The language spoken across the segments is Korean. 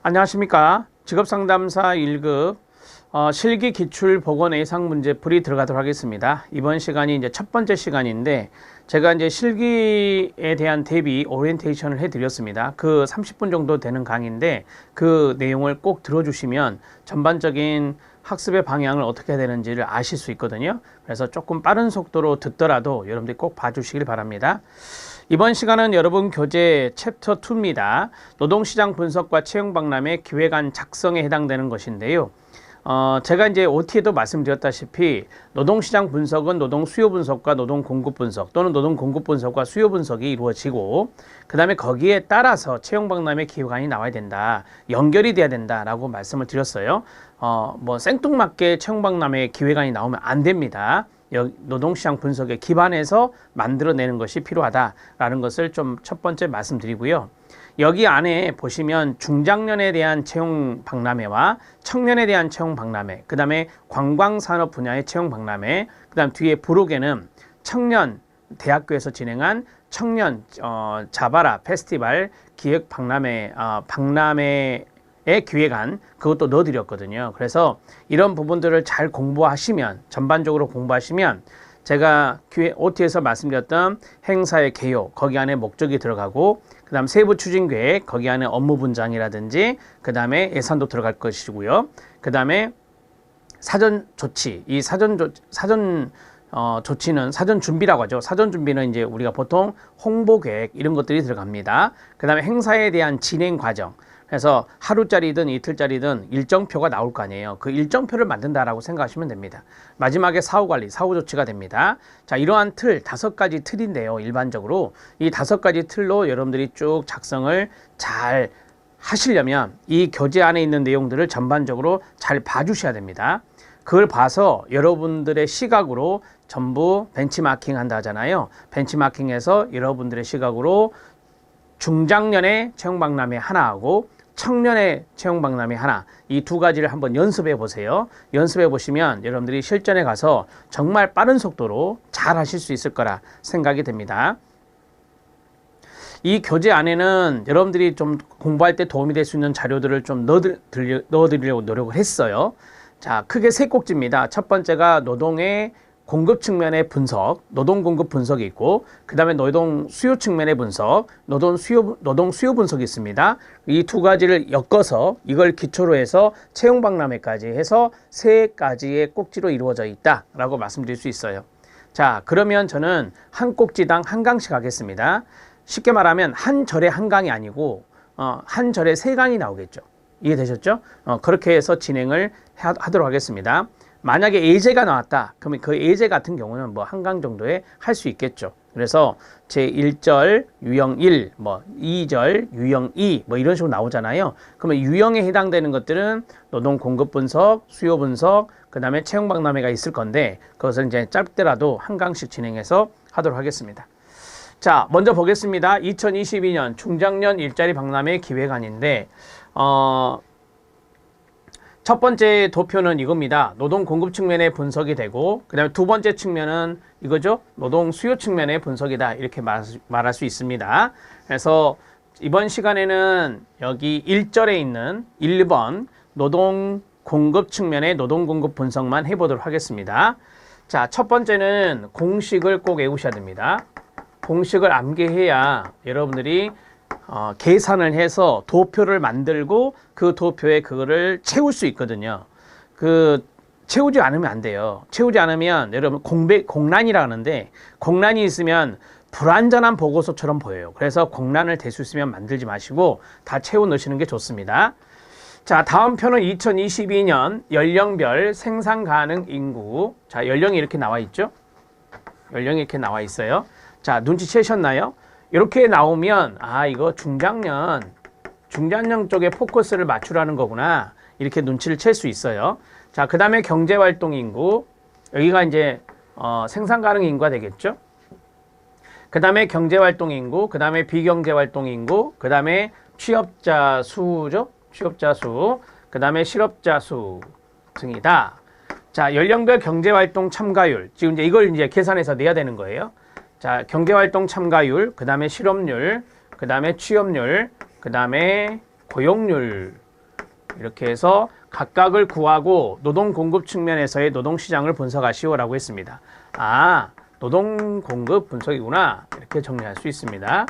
안녕하십니까. 직업상담사 1급 실기 기출 보건 예상 문제 풀이 들어가도록 하겠습니다. 이번 시간이 이제 첫 번째 시간인데 제가 이제 실기에 대한 대비 오리엔테이션을 해드렸습니다. 그 30분 정도 되는 강의인데 그 내용을 꼭 들어주시면 전반적인 학습의 방향을 어떻게 해야 되는지를 아실 수 있거든요. 그래서 조금 빠른 속도로 듣더라도 여러분들이 꼭 봐주시길 바랍니다. 이번 시간은 여러분 교재 챕터 2입니다. 노동시장 분석과 채용박람회 기획안 작성에 해당되는 것인데요. 제가 이제 OT에도 말씀드렸다시피 노동시장 분석은 노동 수요 분석과 노동 공급 분석 또는 노동 공급 분석과 수요 분석이 이루어지고 그 다음에 거기에 따라서 채용박람회 기획안이 나와야 된다. 연결이 돼야 된다라고 말씀을 드렸어요. 뭐 생뚱맞게 채용박람회 기획안이 나오면 안 됩니다. 노동시장 분석에 기반해서 만들어내는 것이 필요하다라는 것을 좀 첫 번째 말씀드리고요. 여기 안에 보시면 중장년에 대한 채용 박람회와 청년에 대한 채용 박람회, 그 다음에 관광산업 분야의 채용 박람회, 그 다음 뒤에 부록에는 청년 대학교에서 진행한 청년 자바라 페스티벌 기획 박람회, 박람회의 기획안 그것도 넣어드렸거든요. 그래서 이런 부분들을 잘 공부하시면 전반적으로 공부하시면 제가 OT에서 말씀드렸던 행사의 개요 거기 안에 목적이 들어가고 그 다음 세부 추진 계획 거기 안에 업무 분장이라든지 그 다음에 예산도 들어갈 것이고요. 그 다음에 사전 조치 이 사전 조치는 사전 준비라고 하죠. 사전 준비는 이제 우리가 보통 홍보 계획 이런 것들이 들어갑니다. 그 다음에 행사에 대한 진행 과정. 그래서 하루짜리든 이틀짜리든 일정표가 나올 거 아니에요. 그 일정표를 만든다라고 생각하시면 됩니다. 마지막에 사후관리, 사후조치가 됩니다. 자, 이러한 틀, 5가지 틀인데요. 일반적으로 이 5가지 틀로 여러분들이 쭉 작성을 잘 하시려면 이 교재 안에 있는 내용들을 전반적으로 잘 봐주셔야 됩니다. 그걸 봐서 여러분들의 시각으로 전부 벤치마킹 한다 하잖아요. 벤치마킹해서 여러분들의 시각으로 중장년의 채용박람회 하나하고 청년의 채용박람회 하나 이 두 가지를 한번 연습해 보세요. 연습해 보시면 여러분들이 실전에 가서 정말 빠른 속도로 잘 하실 수 있을 거라 생각이 됩니다. 이 교재 안에는 여러분들이 좀 공부할 때 도움이 될 수 있는 자료들을 좀 넣어드리려고 노력을 했어요. 자, 크게 3꼭지입니다. 첫 번째가 노동의 공급 측면의 분석, 노동 공급 분석이 있고 그 다음에 노동 수요 측면의 분석, 노동 수요 분석이 있습니다. 이 두 가지를 엮어서 이걸 기초로 해서 채용 박람회까지 해서 3가지의 꼭지로 이루어져 있다라고 말씀드릴 수 있어요. 자, 그러면 저는 한 꼭지당 한 강씩 하겠습니다. 쉽게 말하면 한 절에 한 강이 아니고 한 절에 3강이 나오겠죠. 이해되셨죠? 그렇게 해서 진행을 하도록 하겠습니다. 만약에 예제가 나왔다. 그러면 그 예제 같은 경우는 뭐 한 강 정도에 할 수 있겠죠. 그래서 제1절 유형 1, 뭐 2절 유형 2, 뭐 이런 식으로 나오잖아요. 그러면 유형에 해당되는 것들은 노동 공급 분석, 수요 분석, 그 다음에 채용 박람회가 있을 건데 그것을 이제 짧더라도 한 강씩 진행해서 하도록 하겠습니다. 자, 먼저 보겠습니다. 2022년 중장년 일자리 박람회 기획안인데 첫 번째 도표는 이겁니다. 노동 공급 측면의 분석이 되고 그 다음에 두 번째 측면은 이거죠. 노동 수요 측면의 분석이다. 이렇게 말할 수 있습니다. 그래서 이번 시간에는 여기 1절에 있는 1번 노동 공급 측면의 노동 공급 분석만 해보도록 하겠습니다. 자, 첫 번째는 공식을 꼭 외우셔야 됩니다. 공식을 암기해야 여러분들이 계산을 해서 도표를 만들고 그 도표에 그거를 채울 수 있거든요. 채우지 않으면 안 돼요. 채우지 않으면 여러분 공란이라 하는데 공란이 있으면 불완전한 보고서처럼 보여요. 그래서 공란을 댈 수 있으면 만들지 마시고 다 채워 넣으시는 게 좋습니다. 자, 다음 표는 2022년 연령별 생산 가능 인구. 자, 연령이 이렇게 나와 있죠? 연령이 이렇게 나와 있어요. 자, 눈치채셨나요? 이렇게 나오면 이거 중장년 쪽에 포커스를 맞추라는 거구나 이렇게 눈치를 챌 수 있어요. 자, 그 다음에 경제활동 인구 여기가 이제 생산 가능 인구가 되겠죠. 그 다음에 경제활동 인구, 그 다음에 비경제활동 인구, 그 다음에 취업자 수죠. 취업자 수, 그 다음에 실업자 수 등이다. 자, 연령별 경제활동 참가율 지금 이제 이걸 이제 계산해서 내야 되는 거예요. 자, 경제활동 참가율, 그 다음에 실업률, 그 다음에 취업률, 그 다음에 고용률 이렇게 해서 각각을 구하고 노동 공급 측면에서의 노동 시장을 분석하시오라고 했습니다. 아, 노동 공급 분석이구나. 이렇게 정리할 수 있습니다.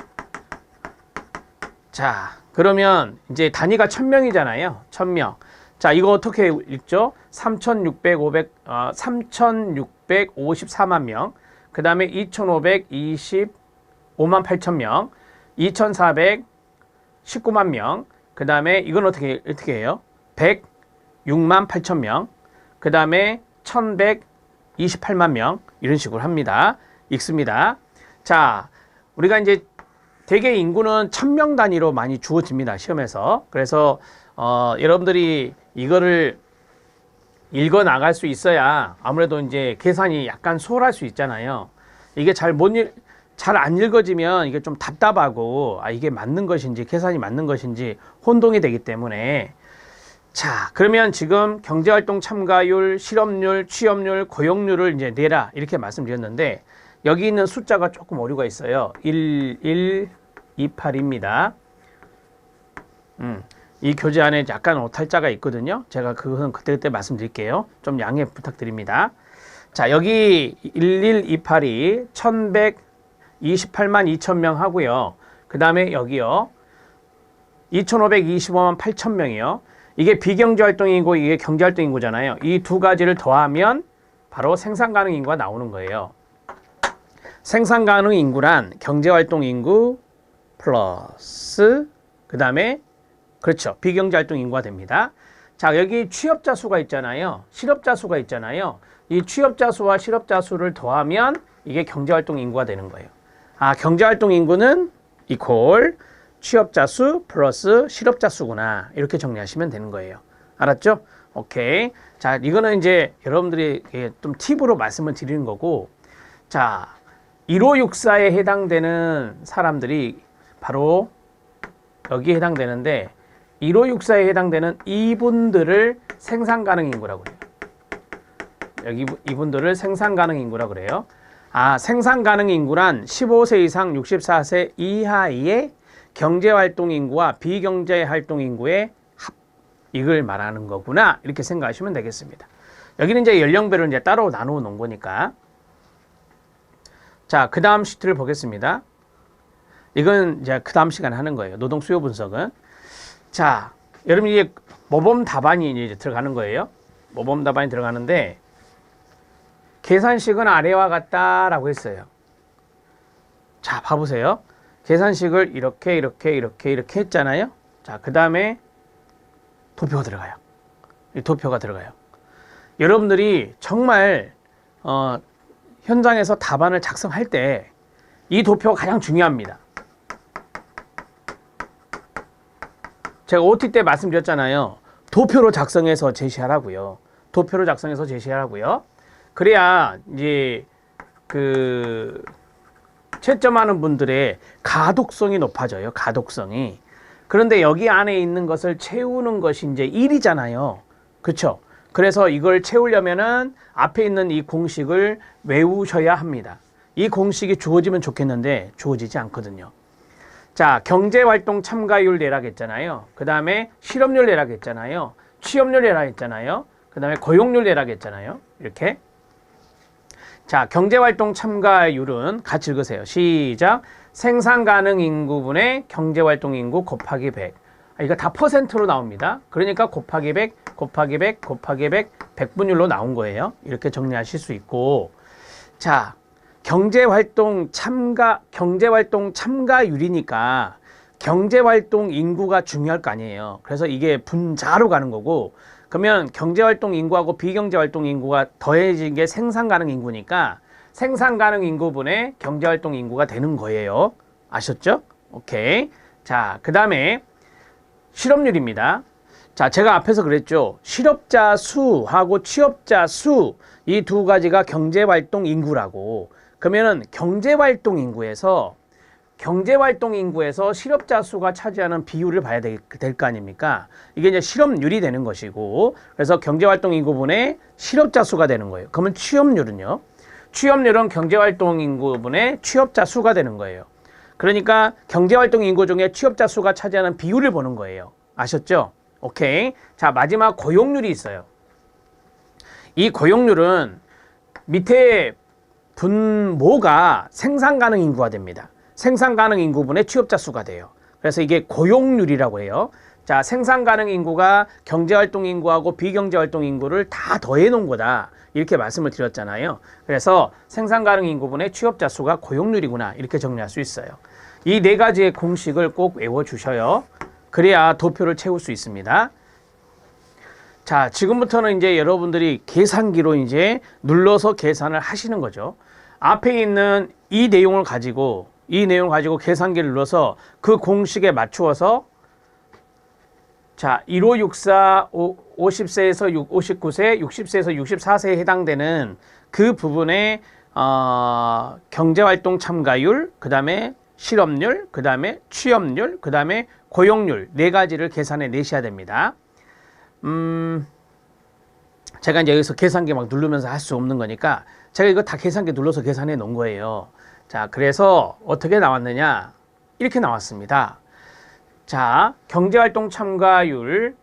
자, 그러면 이제 단위가 1000명이잖아요. 1000명. 자, 이거 어떻게 읽죠? 3,654만 명. 그 다음에 2,525만 8천 명. 2,419만 명. 그 다음에 이건 어떻게 해요? 106만 8천 명. 그 다음에 1,128만 명. 이런 식으로 합니다. 읽습니다. 자, 우리가 이제 대개 인구는 1000명 단위로 많이 주어집니다. 시험에서. 그래서 여러분들이 이거를 읽어 나갈 수 있어야 아무래도 이제 계산이 약간 수월할 수 있잖아요. 이게 잘 안 읽어지면 이게 좀 답답하고, 아, 이게 맞는 것인지 계산이 맞는 것인지 혼동이 되기 때문에. 자, 그러면 지금 경제활동 참가율, 실업률, 취업률, 고용률을 이제 내라 이렇게 말씀드렸는데, 여기 있는 숫자가 조금 오류가 있어요. 1128입니다. 이 교재 안에 약간 오탈자가 있거든요. 제가 그것은 그때그때 말씀드릴게요. 좀 양해 부탁드립니다. 자, 여기 1128이 1128만 2천 명 하고요. 그 다음에 여기요. 2525만 8천 명이요. 이게 비경제활동인구, 이게 경제활동인구잖아요. 이 두 가지를 더하면 바로 생산가능인구가 나오는 거예요. 생산가능인구란 경제활동인구 플러스 그 다음에 그렇죠. 비경제활동 인구가 됩니다. 자, 여기 취업자 수가 있잖아요. 실업자 수가 있잖아요. 이 취업자 수와 실업자 수를 더하면 이게 경제활동 인구가 되는 거예요. 아, 경제활동 인구는 이퀄 취업자 수 플러스 실업자 수구나. 이렇게 정리하시면 되는 거예요. 알았죠? 오케이. 자, 이거는 이제 여러분들이 좀 팁으로 말씀을 드리는 거고, 자, 1564에 해당되는 사람들이 바로 여기에 해당되는데, 1564에 해당되는 이분들을 생산가능인구라고 그래요. 여기 이분들을 생산가능인구라고 그래요. 아, 생산가능인구란 15세 이상 64세 이하의 경제활동인구와 비경제활동인구의 합, 이걸 말하는 거구나. 이렇게 생각하시면 되겠습니다. 여기는 이제 연령별로 이제 따로 나누어 놓은 거니까. 자, 그 다음 시트를 보겠습니다. 이건 이제 그 다음 시간에 하는 거예요. 노동 수요 분석은. 자, 여러분 이게 모범 답안이 이제 들어가는 거예요. 모범 답안이 들어가는데, 계산식은 아래와 같다라고 했어요. 자, 봐보세요. 계산식을 이렇게 했잖아요. 자, 그 다음에 도표가 들어가요. 이 도표가 들어가요. 여러분들이 정말 현장에서 답안을 작성할 때 이 도표가 가장 중요합니다. 제가 OT 때 말씀드렸잖아요. 도표로 작성해서 제시하라고요. 도표로 작성해서 제시하라고요. 그래야 이제 그 채점하는 분들의 가독성이 높아져요. 가독성이. 그런데 여기 안에 있는 것을 채우는 것이 이제 일이잖아요. 그렇죠? 그래서 이걸 채우려면은 앞에 있는 이 공식을 외우셔야 합니다. 이 공식이 주어지면 좋겠는데 주어지지 않거든요. 자, 경제활동 참가율 내라고 했잖아요. 그 다음에 실업률 내라고 했잖아요. 취업률 내라고 했잖아요. 그 다음에 고용률 내라고 했잖아요. 이렇게. 자, 경제활동 참가율은 같이 읽으세요. 시작. 생산가능 인구분의 경제활동 인구 곱하기 100. 이거 다 퍼센트로 나옵니다. 그러니까 곱하기 100, 곱하기 100, 곱하기 100, 100분율로 나온 거예요. 이렇게 정리하실 수 있고. 자, 경제활동 참가율이니까 경제활동 인구가 중요할 거 아니에요. 그래서 이게 분자로 가는 거고, 그러면 경제활동 인구하고 비경제활동 인구가 더해진 게 생산가능 인구니까 생산가능 인구분의 경제활동 인구가 되는 거예요. 아셨죠? 오케이. 자, 그 다음에 실업률입니다. 자, 제가 앞에서 그랬죠. 실업자 수하고 취업자 수, 이 두 가지가 경제활동 인구라고. 그러면은 경제활동 인구에서 실업자 수가 차지하는 비율을 봐야 될 거 아닙니까? 이게 이제 실업률이 되는 것이고, 그래서 경제활동 인구분의 실업자 수가 되는 거예요. 그러면 취업률은요? 취업률은 경제활동 인구분의 취업자 수가 되는 거예요. 그러니까 경제활동 인구 중에 취업자 수가 차지하는 비율을 보는 거예요. 아셨죠? 오케이. 자, 마지막 고용률이 있어요. 이 고용률은 밑에 분모가 생산 가능 인구가 됩니다. 생산 가능 인구분의 취업자 수가 돼요. 그래서 이게 고용률이라고 해요. 자, 생산 가능 인구가 경제활동 인구하고 비경제활동 인구를 다 더해 놓은 거다. 이렇게 말씀을 드렸잖아요. 그래서 생산 가능 인구분의 취업자 수가 고용률이구나. 이렇게 정리할 수 있어요. 이 네 가지의 공식을 꼭 외워 주셔요. 그래야 도표를 채울 수 있습니다. 자, 지금부터는 이제 여러분들이 계산기로 이제 눌러서 계산을 하시는 거죠. 앞에 있는 이 내용을 가지고 계산기를 눌러서 그 공식에 맞추어서 자, 1564 50세에서 59세, 60세에서 64세에 해당되는 그 부분의 경제활동 참가율, 그 다음에 실업률, 그 다음에 취업률, 그 다음에 고용률 네 가지를 계산해 내셔야 됩니다. 제가 이제 여기서 계산기 막 누르면서 할 수 없는 거니까 제가 이거 다 계산기 눌러서 계산해 놓은 거예요. 자, 그래서 어떻게 나왔느냐? 이렇게 나왔습니다. 자, 경제활동 참가율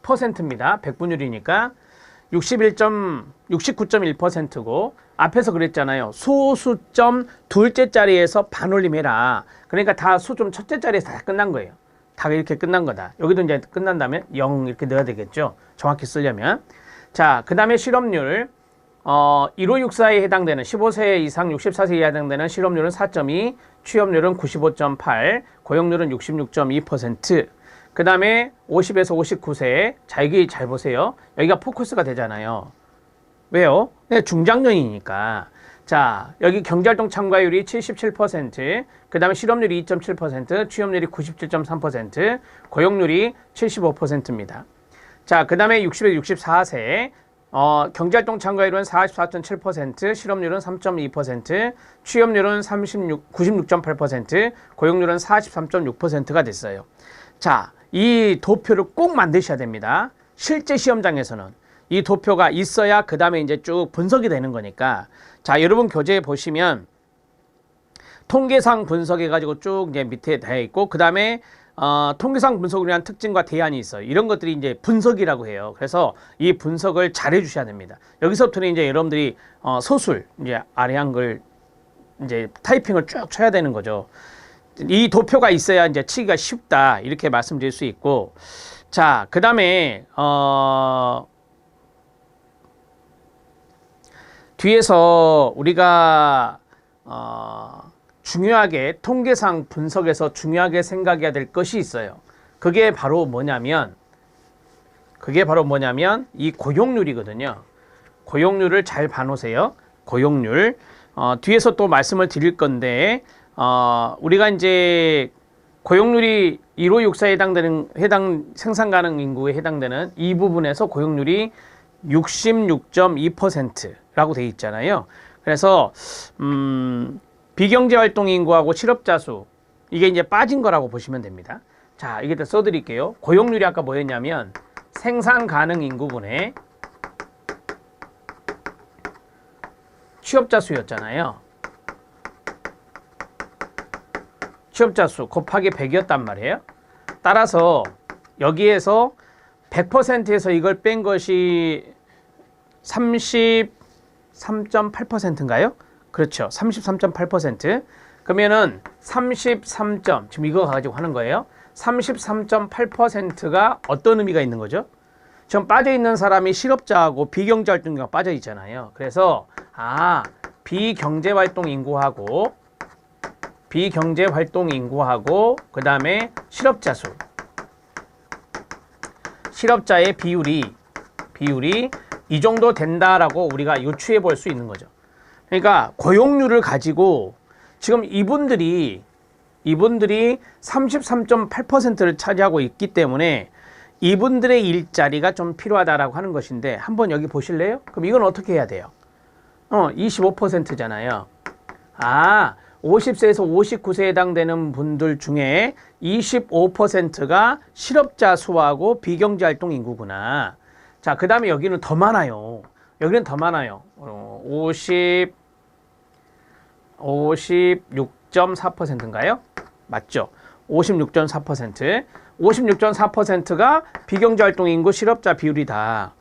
퍼센트입니다. 100분율이니까 69.1%고 앞에서 그랬잖아요. 소수점 둘째 자리에서 반올림해라. 그러니까 다 수점 첫째 자리에서 다 끝난 거예요. 다 이렇게 끝난 거다. 여기도 이제 끝난 다음에 0 이렇게 넣어야 되겠죠. 정확히 쓰려면. 자, 그 다음에 실업률 1564에 해당되는 15세 이상 64세에 해당되는 실업률은 4.2, 취업률은 95.8, 고용률은 66.2%. 그 다음에 50에서 59세. 자, 여기 잘 보세요. 여기가 포커스가 되잖아요. 왜요? 네, 중장년이니까. 자, 여기 경제활동 참가율이 77%, 그 다음에 실업률이 2.7%, 취업률이 97.3%, 고용률이 75%입니다. 자, 그 다음에 60에서 64세. 경제활동 참가율은 44.7%, 실업률은 3.2%, 취업률은 96.8%, 고용률은 43.6%가 됐어요. 자, 이 도표를 꼭 만드셔야 됩니다. 실제 시험장에서는 이 도표가 있어야 그 다음에 이제 쭉 분석이 되는 거니까. 자, 여러분 교재에 보시면 통계상 분석해가지고 쭉 이제 밑에 되어 있고, 그 다음에 통계상 분석을 위한 특징과 대안이 있어요. 이런 것들이 이제 분석이라고 해요. 그래서 이 분석을 잘 해주셔야 됩니다. 여기서부터는 이제 여러분들이 서술, 이제 아래 한글 이제 타이핑을 쭉 쳐야 되는 거죠. 이 도표가 있어야 이제 치기가 쉽다. 이렇게 말씀드릴 수 있고. 자, 그 다음에, 뒤에서 우리가, 중요하게 통계상 분석에서 중요하게 생각해야 될 것이 있어요. 그게 바로 뭐냐면 이 고용률이거든요. 고용률을 잘 봐놓으세요. 고용률. 뒤에서 또 말씀을 드릴 건데, 우리가 이제 고용률이 1564에 해당 생산 가능 인구에 해당되는 이 부분에서 고용률이 66.2%라고 돼 있잖아요. 그래서 비경제활동 인구하고 실업자 수, 이게 이제 빠진 거라고 보시면 됩니다. 자, 이게 또 써드릴게요. 고용률이 아까 뭐였냐면 생산 가능 인구분의 취업자 수였잖아요. 취업자 수 곱하기 100이었단 말이에요. 따라서 여기에서 100%에서 이걸 뺀 것이 33.8%인가요? 그렇죠. 33.8%. 그러면은 33점, 지금 이거 가지고 하는 거예요. 33.8%가 어떤 의미가 있는 거죠? 지금 빠져 있는 사람이 실업자하고 비경제활동인구가 빠져 있잖아요. 그래서 비경제활동 인구하고 그 다음에 실업자 수, 실업자의 비율이 이 정도 된다라고 우리가 유추해 볼 수 있는 거죠. 그러니까 고용률을 가지고 지금 이분들이 33.8%를 차지하고 있기 때문에 이분들의 일자리가 좀 필요하다라고 하는 것인데, 한번 여기 보실래요? 그럼 이건 어떻게 해야 돼요? 25%잖아요. 50세에서 59세에 해당되는 분들 중에 25%가 실업자 수하고 비경제활동 인구구나. 자, 그 다음에 여기는 더 많아요. 56.4%인가요? 맞죠? 56.4%. 56.4%가 비경제활동 인구 실업자 비율이다.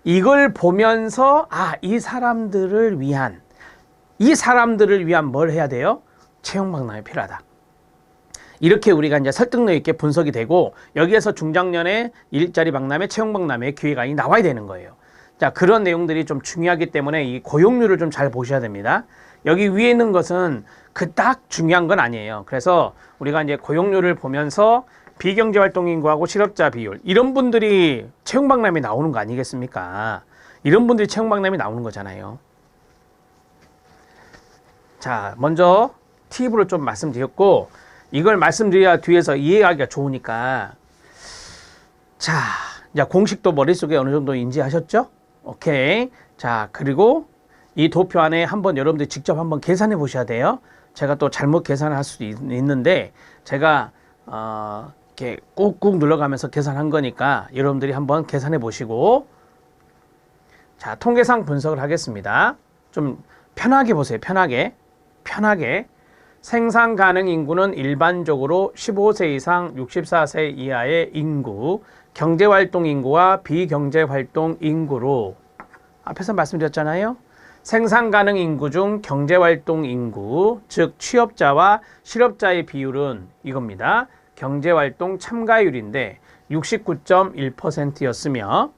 이걸 보면서 이 사람들을 위한 뭘 해야 돼요? 채용박람회 필요하다. 이렇게 우리가 이제 설득력 있게 분석이 되고 여기에서 중장년의 일자리 박람회, 채용박람회 기회가 나와야 되는 거예요. 자, 그런 내용들이 좀 중요하기 때문에 이 고용률을 좀 잘 보셔야 됩니다. 여기 위에 있는 것은 그닥 중요한 건 아니에요. 그래서 우리가 이제 고용률을 보면서 비경제활동 인구하고 실업자 비율, 이런 분들이 채용박람회 나오는 거 아니겠습니까? 이런 분들이 채용박람회 나오는 거잖아요. 자, 먼저 팁으로 좀 말씀드렸고, 이걸 말씀드려야 뒤에서 이해하기가 좋으니까. 자, 이제 공식도 머릿속에 어느 정도 인지하셨죠? 오케이. 자, 그리고 이 도표 안에 한번 여러분들 직접 한번 계산해 보셔야 돼요. 제가 또 잘못 계산을 할 수도 있는데, 제가 이렇게 꾹꾹 눌러가면서 계산한 거니까 여러분들이 한번 계산해 보시고, 자, 통계상 분석을 하겠습니다. 좀 편하게 보세요. 편하게. 생산 가능 인구는 일반적으로 15세 이상 64세 이하의 인구, 경제활동 인구와 비경제활동 인구로, 앞에서 말씀드렸잖아요. 생산 가능 인구 중 경제활동 인구, 즉 취업자와 실업자의 비율은 이겁니다. 경제활동 참가율인데 69.1%였으며,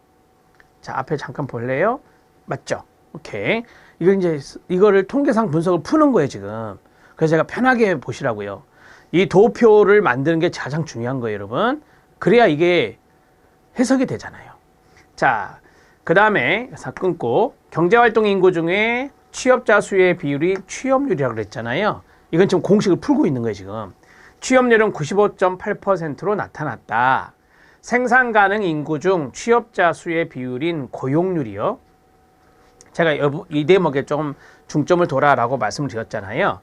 자, 앞에 잠깐 볼래요? 맞죠? 오케이. 이거를 통계상 분석을 푸는 거예요, 지금. 그래서 제가 편하게 보시라고요. 이 도표를 만드는 게 가장 중요한 거예요, 여러분. 그래야 이게 해석이 되잖아요. 자, 그 다음에 끊고, 경제활동 인구 중에 취업자 수의 비율이 취업률이라고 그랬잖아요. 이건 지금 공식을 풀고 있는 거예요, 지금. 취업률은 95.8%로 나타났다. 생산 가능 인구 중 취업자 수의 비율인 고용률이요. 제가 이 대목에 좀 중점을 둬라라고 말씀을 드렸잖아요.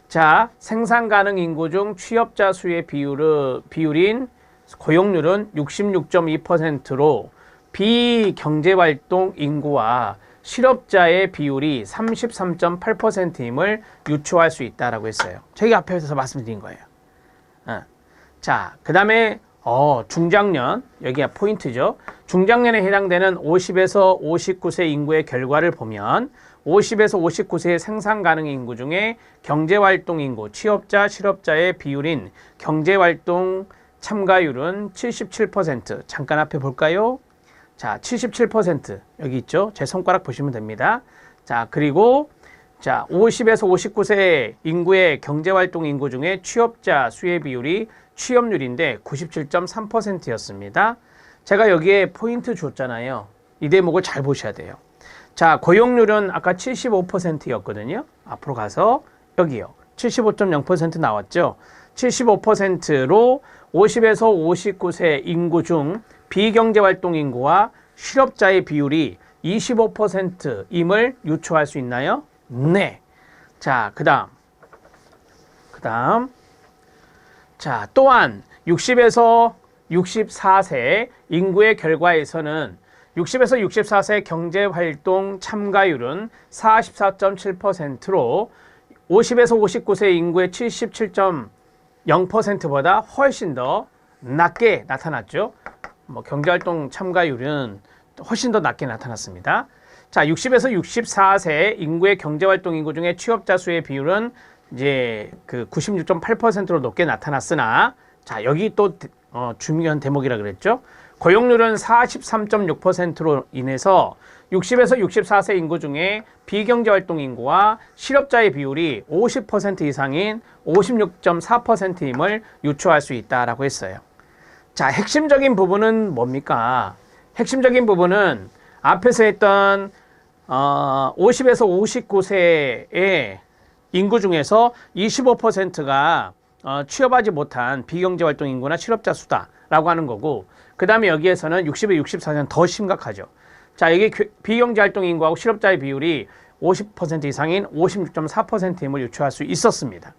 자, 생산 가능 인구 중 취업자 수의 비율인 고용률은 66.2%로 비경제활동 인구와 실업자의 비율이 33.8%임을 유추할 수 있다라고 했어요. 저희 앞에서 말씀드린 거예요. 자, 그 다음에 중장년, 여기가 포인트죠. 중장년에 해당되는 50에서 59세 인구의 결과를 보면 50에서 59세의 생산 가능 인구 중에 경제활동 인구, 취업자, 실업자의 비율인 경제활동 참가율은 77%. 잠깐 앞에 볼까요? 자, 77% 여기 있죠. 제 손가락 보시면 됩니다. 자, 그리고 자, 50에서 59세 인구의 경제활동 인구 중에 취업자 수의 비율이 취업률인데 97.3%였습니다. 제가 여기에 포인트 줬잖아요. 이 대목을 잘 보셔야 돼요. 자, 고용률은 아까 75%였거든요. 앞으로 가서 여기요. 75.0% 나왔죠. 75%로 50에서 59세 인구 중 비경제활동 인구와 실업자의 비율이 25%임을 유추할 수 있나요? 네. 자, 그 다음. 자, 또한 60에서 64세 인구의 결과에서는 60에서 64세 경제활동 참가율은 44.7%로 50에서 59세 인구의 77.0%보다 훨씬 더 낮게 나타났죠. 경제활동 참가율은 훨씬 더 낮게 나타났습니다. 자, 60에서 64세 인구의 경제활동 인구 중에 취업자 수의 비율은 이제 그 96.8%로 높게 나타났으나, 자, 여기 또 중요한 대목이라 그랬죠. 고용률은 43.6%로 인해서 60에서 64세 인구 중에 비경제활동 인구와 실업자의 비율이 50% 이상인 56.4%임을 유추할 수 있다라고 했어요. 자, 핵심적인 부분은 뭡니까? 핵심적인 부분은 앞에서 했던 50에서 59세의 인구 중에서 25%가 취업하지 못한 비경제활동 인구나 실업자 수다라고 하는 거고, 그 다음에 여기에서는 60에 64세는 더 심각하죠. 자, 여기 비경제활동 인구하고 실업자의 비율이 50% 이상인 56.4%임을 유추할 수 있었습니다.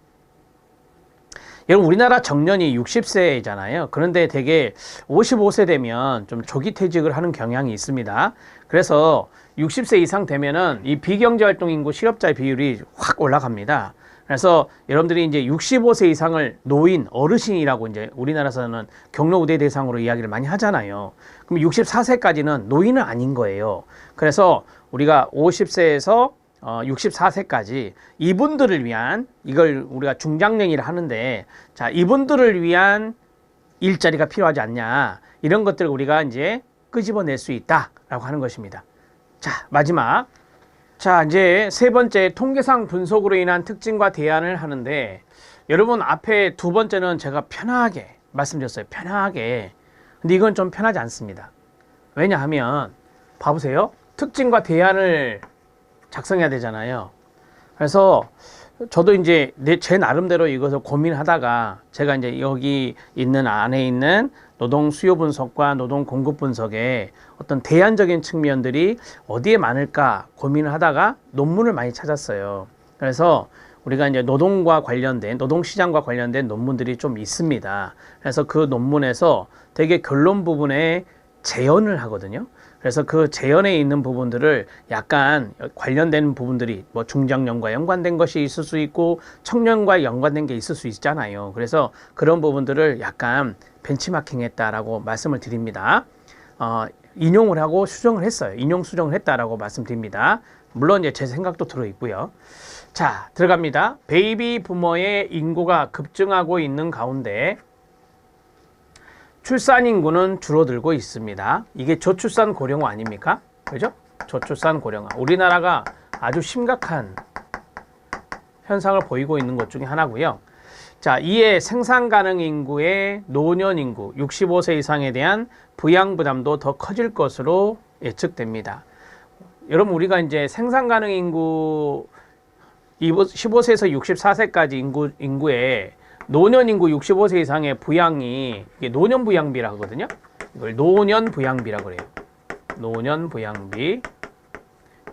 여러분, 우리나라 정년이 60세잖아요. 그런데 대개 55세 되면 좀 조기 퇴직을 하는 경향이 있습니다. 그래서 60세 이상 되면은 이 비경제활동 인구 실업자의 비율이 확 올라갑니다. 그래서 여러분들이 이제 65세 이상을 노인, 어르신이라고 이제 우리나라에서는 경로우대 대상으로 이야기를 많이 하잖아요. 그럼 64세까지는 노인은 아닌 거예요. 그래서 우리가 50세에서 64세까지 이분들을 위한, 이걸 우리가 중장년이라 하는데, 자, 이분들을 위한 일자리가 필요하지 않냐, 이런 것들을 우리가 이제 끄집어낼 수 있다라고 하는 것입니다. 자, 마지막. 자, 이제 세 번째, 통계상 분석으로 인한 특징과 대안을 하는데, 여러분 앞에 두 번째는 제가 편하게 말씀드렸어요. 편하게. 근데 이건 좀 편하지 않습니다. 왜냐하면 봐보세요. 특징과 대안을 작성해야 되잖아요. 그래서 저도 이제 제 나름대로 이것을 고민하다가 제가 이제 여기 있는 안에 있는 노동 수요 분석과 노동 공급 분석의 어떤 대안적인 측면들이 어디에 많을까 고민을 하다가 논문을 많이 찾았어요. 그래서 우리가 이제 노동과 관련된, 노동시장과 관련된 논문들이 좀 있습니다. 그래서 그 논문에서 되게 결론 부분에 재현을 하거든요. 그래서 그 재현에 있는 부분들을 약간 관련된 부분들이 뭐 중장년과 연관된 것이 있을 수 있고 청년과 연관된 게 있을 수 있잖아요. 그래서 그런 부분들을 약간 벤치마킹 했다라고 말씀을 드립니다. 인용을 하고 수정을 했어요. 인용 수정을 했다라고 말씀드립니다. 물론 이제 제 생각도 들어 있고요. 자, 들어갑니다. 베이비 부머의 인구가 급증하고 있는 가운데 출산 인구는 줄어들고 있습니다. 이게 저출산 고령화 아닙니까? 그죠? 저출산 고령화. 우리나라가 아주 심각한 현상을 보이고 있는 것 중에 하나고요. 자, 이에 생산 가능 인구의 노년 인구 65세 이상에 대한 부양 부담도 더 커질 것으로 예측됩니다. 여러분, 우리가 이제 생산 가능 인구 15세에서 64세까지 인구의 노년 인구 65세 이상의 부양이, 이게 노년 부양비라 하거든요. 이걸 노년 부양비라고 그래요. 노년 부양비.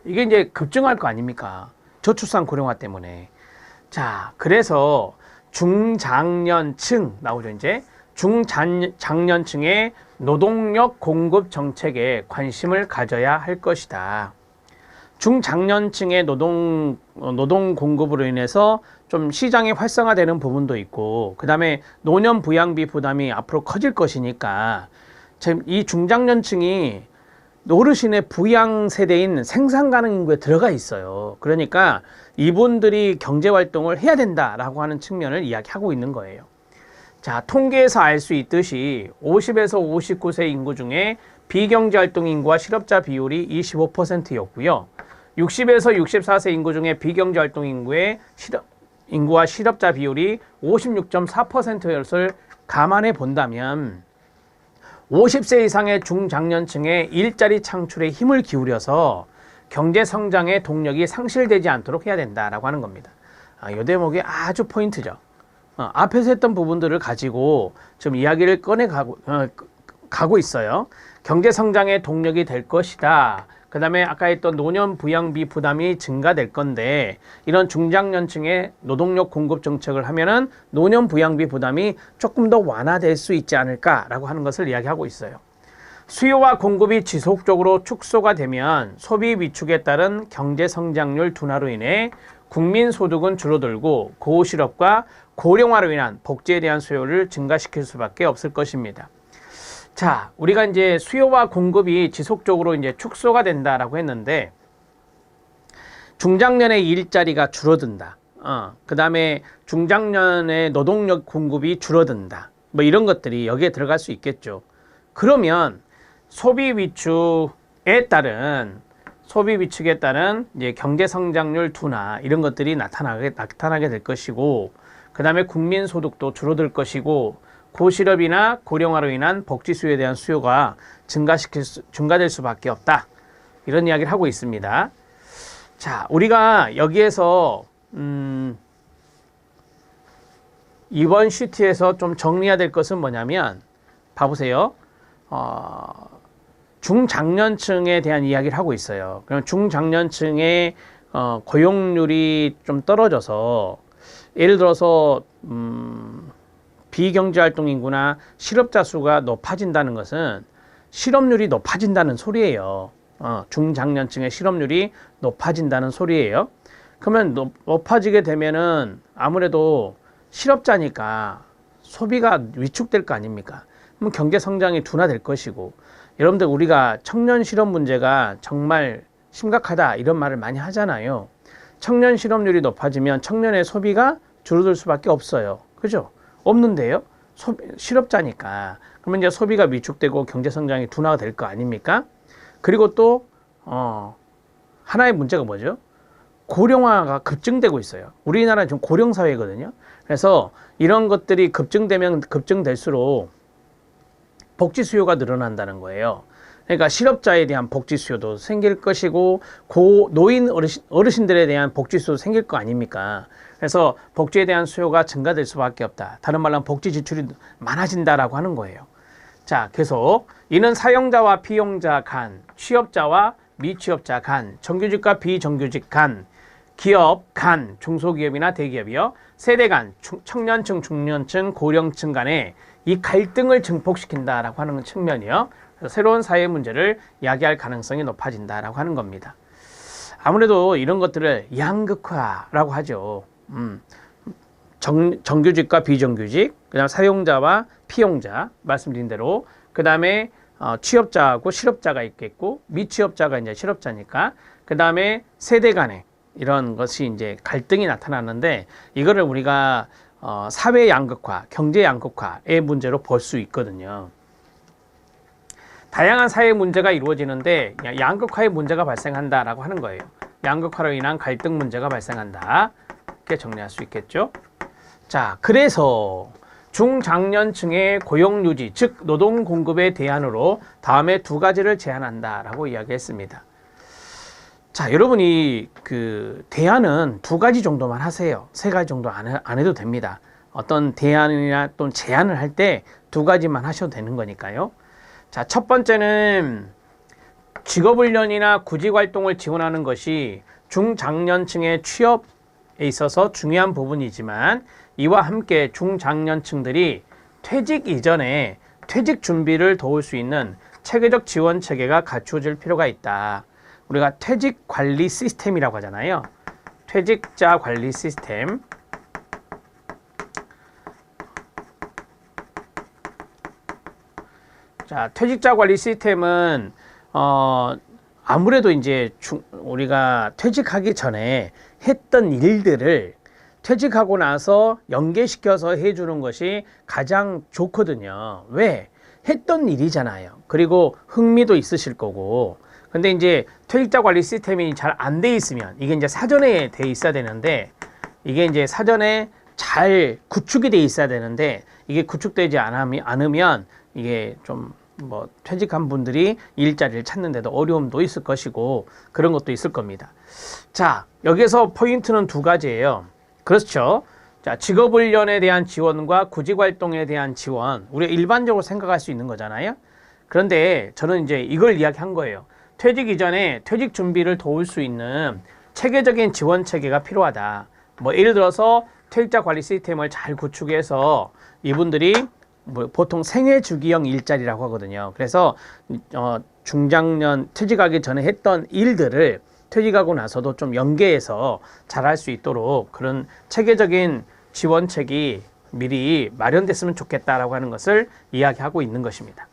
이게 이제 급증할 거 아닙니까? 저출산 고령화 때문에. 자, 그래서 중장년층 나오죠, 이제. 중장년층의 노동력 공급 정책에 관심을 가져야 할 것이다. 중장년층의 노동 공급으로 인해서 좀 시장이 활성화되는 부분도 있고, 그 다음에 노년 부양비 부담이 앞으로 커질 것이니까, 지금 이 중장년층이 어르신의 부양 세대인 생산 가능 인구에 들어가 있어요. 그러니까 이분들이 경제 활동을 해야 된다라고 하는 측면을 이야기하고 있는 거예요. 자, 통계에서 알 수 있듯이 50에서 59세 인구 중에 비경제 활동 인구와 실업자 비율이 25%였고요. 60에서 64세 인구 중에 비경제 활동 인구와 실업자 비율이 56.4%였을 감안해 본다면 50세 이상의 중장년층의 일자리 창출에 힘을 기울여서 경제 성장의 동력이 상실되지 않도록 해야 된다라고 하는 겁니다. 이 대목이 아주 포인트죠. 앞에서 했던 부분들을 가지고 좀 이야기를 가고 있어요. 경제 성장의 동력이 될 것이다. 그 다음에 아까 했던 노년 부양비 부담이 증가될 건데, 이런 중장년층의 노동력 공급 정책을 하면은 노년 부양비 부담이 조금 더 완화될 수 있지 않을까라고 하는 것을 이야기하고 있어요. 수요와 공급이 지속적으로 축소가 되면 소비 위축에 따른 경제 성장률 둔화로 인해 국민 소득은 줄어들고 고실업과 고령화로 인한 복지에 대한 수요를 증가시킬 수밖에 없을 것입니다. 자, 우리가 이제 수요와 공급이 지속적으로 이제 축소가 된다라고 했는데, 중장년의 일자리가 줄어든다. 그 다음에 중장년의 노동력 공급이 줄어든다. 뭐 이런 것들이 여기에 들어갈 수 있겠죠. 그러면 소비 위축에 따른 이제 경제 성장률 둔화, 이런 것들이 나타나게 될 것이고, 그 다음에 국민 소득도 줄어들 것이고, 고실업이나 고령화로 인한 복지 수요에 대한 수요가 증가될 수밖에 없다. 이런 이야기를 하고 있습니다. 자, 우리가 여기에서 이번 시트에서 좀 정리해야 될 것은 뭐냐면, 봐보세요. 중장년층에 대한 이야기를 하고 있어요. 그럼 중장년층의 고용률이 좀 떨어져서, 예를 들어서 비경제활동 인구나 실업자 수가 높아진다는 것은 실업률이 높아진다는 소리예요. 중장년층의 실업률이 높아진다는 소리예요. 그러면 높아지게 되면은 아무래도 실업자니까 소비가 위축될 거 아닙니까? 그럼 경제 성장이 둔화될 것이고, 여러분들 우리가 청년 실업 문제가 정말 심각하다 이런 말을 많이 하잖아요. 청년 실업률이 높아지면 청년의 소비가 줄어들 수밖에 없어요. 그죠? 없는데요. 실업자니까. 그러면 이제 소비가 위축되고 경제 성장이 둔화가 될 거 아닙니까? 그리고 또 하나의 문제가 뭐죠? 고령화가 급증되고 있어요. 우리나라는 지금 고령 사회거든요. 그래서 이런 것들이 급증되면 급증될수록 복지 수요가 늘어난다는 거예요. 그러니까 실업자에 대한 복지 수요도 생길 것이고 노인 어르신들에 대한 복지 수요도 생길 거 아닙니까? 그래서 복지에 대한 수요가 증가될 수밖에 없다. 다른 말로 하면 복지 지출이 많아진다라고 하는 거예요. 자, 계속 이는 사용자와 피용자 간, 취업자와 미취업자 간, 정규직과 비정규직 간, 기업 간, 중소기업이나 대기업이요, 세대 간, 청년층, 중년층, 고령층 간의 이 갈등을 증폭시킨다라고 하는 측면이요. 그래서 새로운 사회 문제를 야기할 가능성이 높아진다라고 하는 겁니다. 아무래도 이런 것들을 양극화라고 하죠. 정규직과 비정규직, 그다음 사용자와 피용자 말씀드린 대로, 그 다음에 취업자하고 실업자가 있겠고, 미취업자가 이제 실업자니까, 그 다음에 세대 간의 이런 것이 이제 갈등이 나타나는데, 이거를 우리가 사회 양극화, 경제 양극화의 문제로 볼 수 있거든요. 다양한 사회 문제가 이루어지는데 양극화의 문제가 발생한다라고 하는 거예요. 양극화로 인한 갈등 문제가 발생한다. 이렇게 정리할 수 있겠죠. 자, 그래서 중장년층의 고용 유지, 즉 노동 공급의 대안으로 다음에 두 가지를 제안한다라고 이야기했습니다. 자, 여러분이 그 대안은 두 가지 정도만 하세요. 세 가지 정도 안 해도 됩니다. 어떤 대안이나 또는 제안을 할 때 두 가지만 하셔도 되는 거니까요. 자, 첫 번째는 직업훈련이나 구직활동을 지원하는 것이 중장년층의 취업에 있어서 중요한 부분이지만, 이와 함께 중장년층들이 퇴직 이전에 퇴직 준비를 도울 수 있는 체계적 지원 체계가 갖추어질 필요가 있다. 우리가 퇴직 관리 시스템이라고 하잖아요. 퇴직자 관리 시스템. 자, 퇴직자 관리 시스템은 아무래도 이제 우리가 퇴직하기 전에 했던 일들을 퇴직하고 나서 연계시켜서 해주는 것이 가장 좋거든요. 왜? 했던 일이잖아요. 그리고 흥미도 있으실 거고. 근데 이제 퇴직자 관리 시스템이 잘 안 돼 있으면, 이게 이제 사전에 돼 있어야 되는데, 이게 이제 사전에 잘 구축이 돼 있어야 되는데, 이게 구축되지 않으면 이게 좀 퇴직한 분들이 일자리를 찾는데도 어려움도 있을 것이고, 그런 것도 있을 겁니다. 자, 여기서 포인트는 두 가지예요. 그렇죠. 자, 직업훈련에 대한 지원과 구직활동에 대한 지원, 우리가 일반적으로 생각할 수 있는 거잖아요. 그런데 저는 이제 이걸 이야기한 거예요. 퇴직 이전에 퇴직 준비를 도울 수 있는 체계적인 지원 체계가 필요하다. 예를 들어서 퇴직자 관리 시스템을 잘 구축해서 이분들이 보통 생애주기형 일자리라고 하거든요. 그래서 중장년 퇴직하기 전에 했던 일들을 퇴직하고 나서도 좀 연계해서 잘할 수 있도록 그런 체계적인 지원책이 미리 마련됐으면 좋겠다라고 하는 것을 이야기하고 있는 것입니다.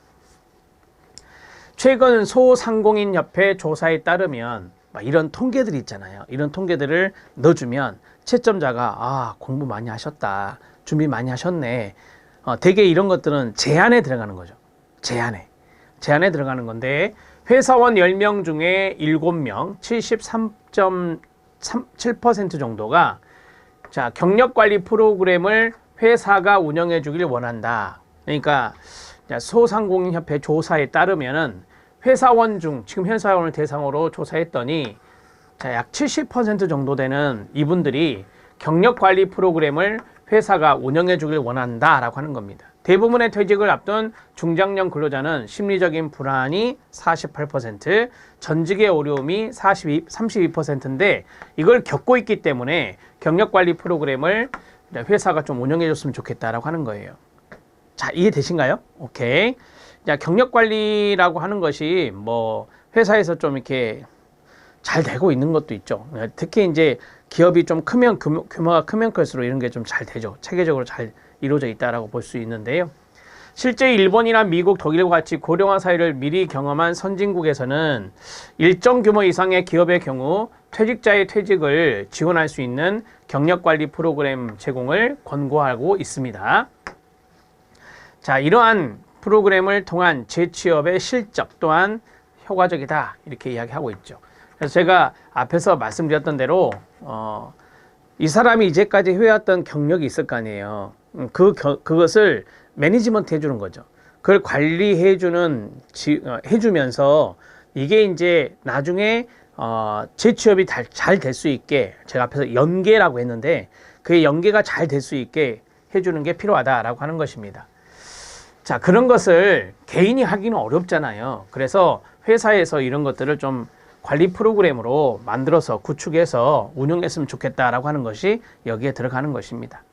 최근 소상공인협회 조사에 따르면 이런 통계들이 있잖아요. 이런 통계들을 넣어주면 채점자가 공부 많이 하셨다, 준비 많이 하셨네. 대개 이런 것들은 제안에 들어가는 거죠. 제안에 들어가는 건데, 회사원 10명 중에 7명, 73.7% 정도가 자, 경력관리 프로그램을 회사가 운영해 주길 원한다. 그러니까 소상공인협회 조사에 따르면은 회사원 중, 지금 회사원을 대상으로 조사했더니 자, 약 70% 정도 되는 이분들이 경력관리 프로그램을 회사가 운영해 주길 원한다라고 하는 겁니다. 대부분의 퇴직을 앞둔 중장년 근로자는 심리적인 불안이 48%, 전직의 어려움이 32%인데 이걸 겪고 있기 때문에 경력관리 프로그램을 회사가 좀 운영해 줬으면 좋겠다라고 하는 거예요. 자, 이해되신가요? 오케이. 자, 경력관리라고 하는 것이 회사에서 좀 이렇게 잘 되고 있는 것도 있죠. 특히 이제 기업이 좀 크면 규모가 크면 클수록 이런 게 좀 잘 되죠. 체계적으로 잘 이루어져 있다라고 볼 수 있는데요. 실제 일본이나 미국, 독일과 같이 고령화 사회를 미리 경험한 선진국에서는 일정 규모 이상의 기업의 경우 퇴직자의 퇴직을 지원할 수 있는 경력관리 프로그램 제공을 권고하고 있습니다. 자, 이러한 프로그램을 통한 재취업의 실적 또한 효과적이다 이렇게 이야기하고 있죠. 그래서 제가 앞에서 말씀드렸던 대로 이 사람이 이제까지 해왔던 경력이 있을 거 아니에요. 그것을 매니지먼트 해주는 거죠. 그걸 관리해주는 해주면서 이게 이제 나중에 재취업이 잘 될 수 있게 제가 앞에서 연계라고 했는데 그 연계가 잘 될 수 있게 해주는 게 필요하다라고 하는 것입니다. 자, 그런 것을 개인이 하기는 어렵잖아요. 그래서 회사에서 이런 것들을 좀 관리 프로그램으로 만들어서 구축해서 운영했으면 좋겠다라고 하는 것이 여기에 들어가는 것입니다.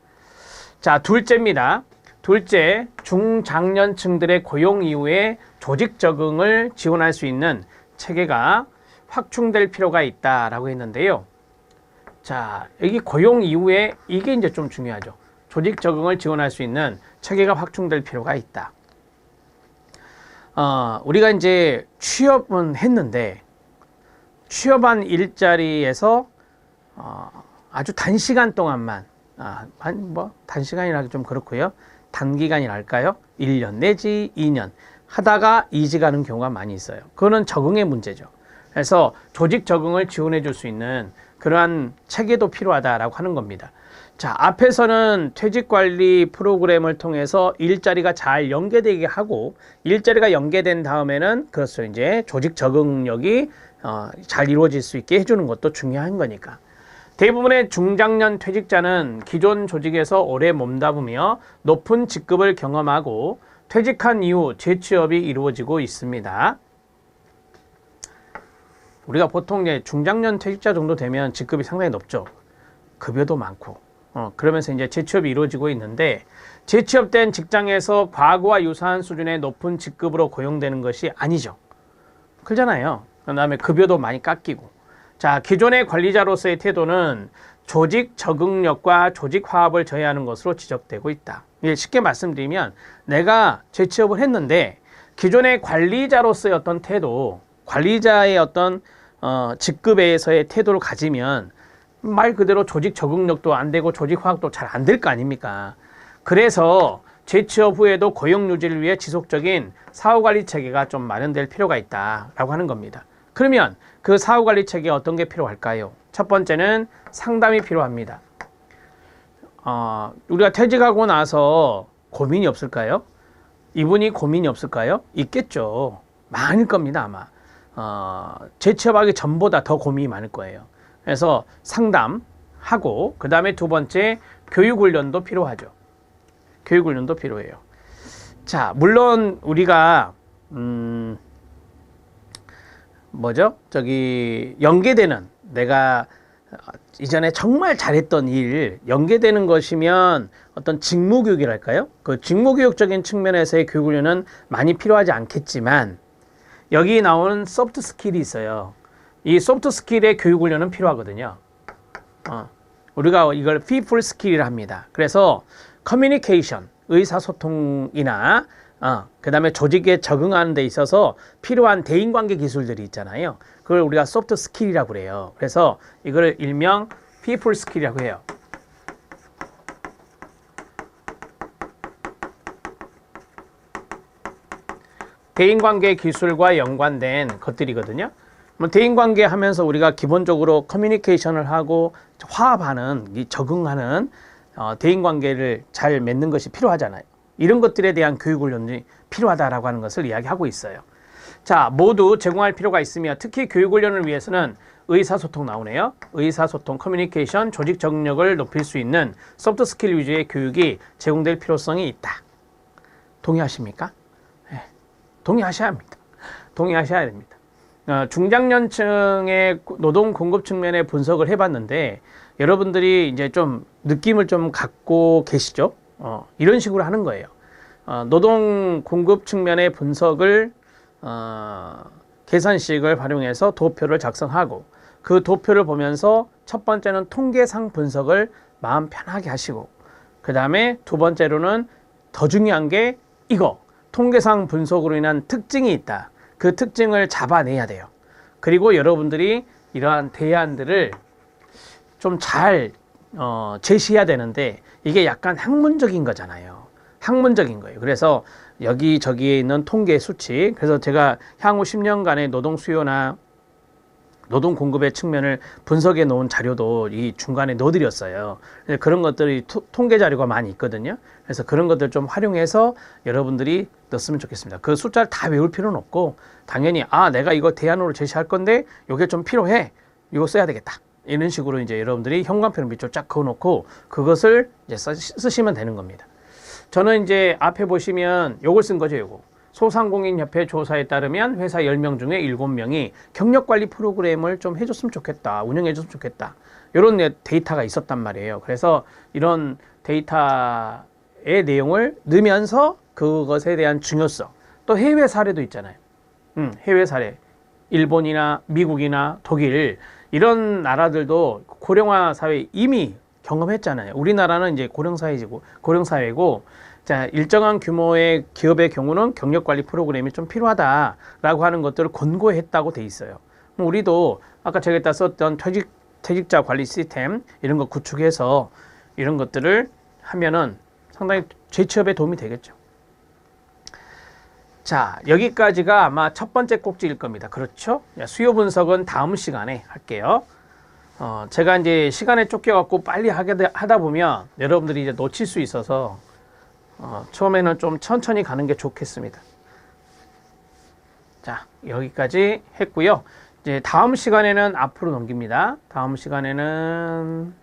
자, 둘째입니다. 둘째, 중장년층들의 고용 이후에 조직 적응을 지원할 수 있는 체계가 확충될 필요가 있다라고 했는데요. 자, 여기 고용 이후에 이게 이제 좀 중요하죠. 조직 적응을 지원할 수 있는 체계가 확충될 필요가 있다. 우리가 이제 취업은 했는데 취업한 일자리에서 아주 단시간 동안만 단시간이라기 좀 그렇고요. 단기간이랄까요? 1년 내지 2년 하다가 이직하는 경우가 많이 있어요. 그거는 적응의 문제죠. 그래서 조직 적응을 지원해 줄 수 있는 그러한 체계도 필요하다라고 하는 겁니다. 자, 앞에서는 퇴직관리 프로그램을 통해서 일자리가 잘 연계되게 하고 일자리가 연계된 다음에는 그렇죠. 이제 조직 적응력이 잘 이루어질 수 있게 해주는 것도 중요한 거니까. 대부분의 중장년 퇴직자는 기존 조직에서 오래 몸담으며 높은 직급을 경험하고 퇴직한 이후 재취업이 이루어지고 있습니다. 우리가 보통 이제 중장년 퇴직자 정도 되면 직급이 상당히 높죠. 급여도 많고. 그러면서 이제 재취업이 이루어지고 있는데 재취업된 직장에서 과거와 유사한 수준의 높은 직급으로 고용되는 것이 아니죠. 그렇잖아요. 그 다음에 급여도 많이 깎이고. 자, 기존의 관리자로서의 태도는 조직 적응력과 조직 화합을 저해하는 것으로 지적되고 있다. 쉽게 말씀드리면 내가 재취업을 했는데 기존의 관리자로서의 어떤 태도, 관리자의 어떤 직급에서의 태도를 가지면 말 그대로 조직 적응력도 안 되고 조직 화합도 잘 안 될 거 아닙니까? 그래서 재취업 후에도 고용 유지를 위해 지속적인 사후관리 체계가 좀 마련될 필요가 있다라고 하는 겁니다. 그러면 그 사후관리 체계에 어떤 게 필요할까요? 첫 번째는 상담이 필요합니다. 우리가 퇴직하고 나서 고민이 없을까요? 이분이 고민이 없을까요? 있겠죠. 많을 겁니다, 아마. 재취업하기 전보다 더 고민이 많을 거예요. 그래서 상담하고 그 다음에 두 번째 교육훈련도 필요하죠. 교육훈련도 필요해요. 자, 물론 우리가 연계되는 내가 이전에 정말 잘했던 일 연계되는 것이면 어떤 직무교육이랄까요? 그 직무교육적인 측면에서의 교육훈련은 많이 필요하지 않겠지만 여기 나오는 소프트 스킬이 있어요. 이 소프트 스킬의 교육훈련은 필요하거든요. 우리가 이걸 people 스킬이라 합니다. 그래서 커뮤니케이션, 의사소통이나 그 다음에 조직에 적응하는 데 있어서 필요한 대인관계 기술들이 있잖아요. 그걸 우리가 소프트 스킬이라고 그래요. 그래서 이걸 일명 people 스킬이라고 해요. 대인관계 기술과 연관된 것들이거든요. 대인관계 하면서 우리가 기본적으로 커뮤니케이션을 하고 화합하는, 적응하는 대인관계를 잘 맺는 것이 필요하잖아요. 이런 것들에 대한 교육훈련이 필요하다라고 하는 것을 이야기하고 있어요. 자, 모두 제공할 필요가 있으며 특히 교육훈련을 위해서는 의사소통 나오네요. 의사소통, 커뮤니케이션, 조직 적응력을 높일 수 있는 소프트 스킬 위주의 교육이 제공될 필요성이 있다. 동의하십니까? 네, 동의하셔야 합니다. 동의하셔야 됩니다. 중장년층의 노동 공급 측면의 분석을 해봤는데 여러분들이 이제 좀 느낌을 좀 갖고 계시죠? 이런 식으로 하는 거예요. 노동 공급 측면의 분석을 계산식을 활용해서 도표를 작성하고 그 도표를 보면서 첫 번째는 통계상 분석을 마음 편하게 하시고, 그 다음에 두 번째로는 더 중요한 게 이거, 통계상 분석으로 인한 특징이 있다. 그 특징을 잡아내야 돼요. 그리고 여러분들이 이러한 대안들을 좀 잘 제시해야 되는데, 이게 약간 학문적인 거잖아요. 학문적인 거예요. 그래서 여기저기에 있는 통계 수치, 그래서 제가 향후 10년간의 노동 수요나 노동 공급의 측면을 분석해 놓은 자료도 이 중간에 넣어드렸어요. 그런 것들이 통계 자료가 많이 있거든요. 그래서 그런 것들 좀 활용해서 여러분들이 넣었으면 좋겠습니다. 그 숫자를 다 외울 필요는 없고, 당연히 내가 이거 대안으로 제시할 건데 이게 좀 필요해, 이거 써야 되겠다, 이런 식으로 이제 여러분들이 형광펜을 밑으로 쫙 그어놓고 그것을 이제 쓰시면 되는 겁니다. 저는 이제 앞에 보시면 요걸 쓴 거죠. 요거. 소상공인협회 조사에 따르면 회사 10명 중에 7명이 경력관리 프로그램을 좀 해줬으면 좋겠다, 운영해줬으면 좋겠다, 이런 데이터가 있었단 말이에요. 그래서 이런 데이터의 내용을 넣으면서 그것에 대한 중요성, 또 해외 사례도 있잖아요. 해외 사례, 일본이나 미국이나 독일, 이런 나라들도 고령화 사회 이미 경험했잖아요. 우리나라는 이제 고령사회고, 자, 일정한 규모의 기업의 경우는 경력관리 프로그램이 좀 필요하다라고 하는 것들을 권고했다고 돼 있어요. 우리도 아까 제가 썼던 퇴직자 관리 시스템, 이런 거 구축해서 이런 것들을 하면은 상당히 재취업에 도움이 되겠죠. 자, 여기까지가 아마 첫 번째 꼭지일 겁니다. 그렇죠? 수요 분석은 다음 시간에 할게요. 제가 이제 시간에 쫓겨갖고 빨리 하다 보면 여러분들이 이제 놓칠 수 있어서 처음에는 좀 천천히 가는 게 좋겠습니다. 자, 여기까지 했고요. 이제 다음 시간에는 앞으로 넘깁니다. 다음 시간에는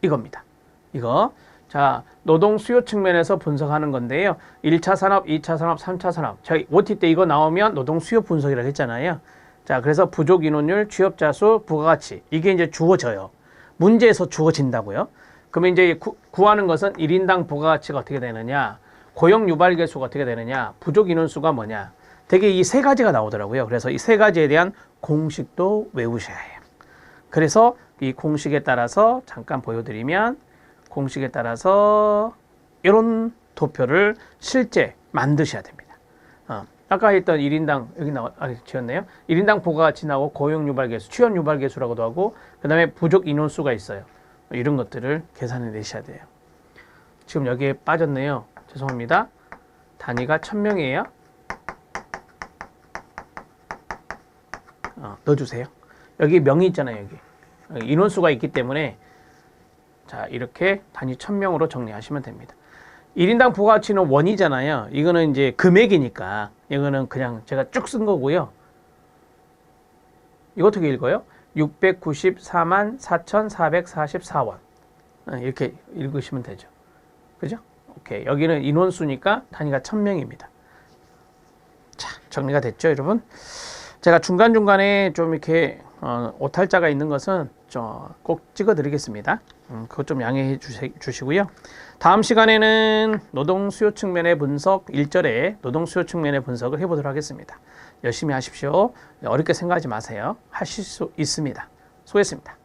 이겁니다. 이거. 자, 노동 수요 측면에서 분석하는 건데요. 1차 산업, 2차 산업, 3차 산업. 저희 OT 때 이거 나오면 노동 수요 분석이라고 했잖아요. 자, 그래서 부족 인원율, 취업자 수, 부가가치. 이게 이제 주어져요. 문제에서 주어진다고요. 그러면 이제 구하는 것은 1인당 부가가치가 어떻게 되느냐, 고용 유발계 수가 어떻게 되느냐, 부족 인원수가 뭐냐. 되게 이 세 가지가 나오더라고요. 그래서 이 세 가지에 대한 공식도 외우셔야 해요. 그래서 이 공식에 따라서 잠깐 보여드리면, 공식에 따라서 이런 도표를 실제 만드셔야 됩니다. 아까 했던 1인당, 여기 지웠네요. 1인당 부가가치 나오고 고용 유발계수, 취업 유발계수라고도 하고, 그 다음에 부족 인원수가 있어요. 이런 것들을 계산해 내셔야 돼요. 지금 여기에 빠졌네요. 죄송합니다. 단위가 1000명이에요. 넣어주세요. 여기 명이 있잖아요. 여기 인원수가 있기 때문에, 자, 이렇게 단위 1000명으로 정리하시면 됩니다. 1인당 부가가치는 원이잖아요. 이거는 이제 금액이니까 이거는 그냥 제가 쭉 쓴 거고요. 이거 어떻게 읽어요? 694만 4,444원. 이렇게 읽으시면 되죠. 그죠? 오케이. 여기는 인원수니까 단위가 1000명입니다. 자, 정리가 됐죠, 여러분? 제가 중간중간에 좀 이렇게 오탈자가 있는 것은 꼭 찍어 드리겠습니다. 그것 좀 양해해 주시고요. 다음 시간에는 노동 수요 측면의 분석, 1절에 노동 수요 측면의 분석을 해보도록 하겠습니다. 열심히 하십시오. 어렵게 생각하지 마세요. 하실 수 있습니다. 수고했습니다.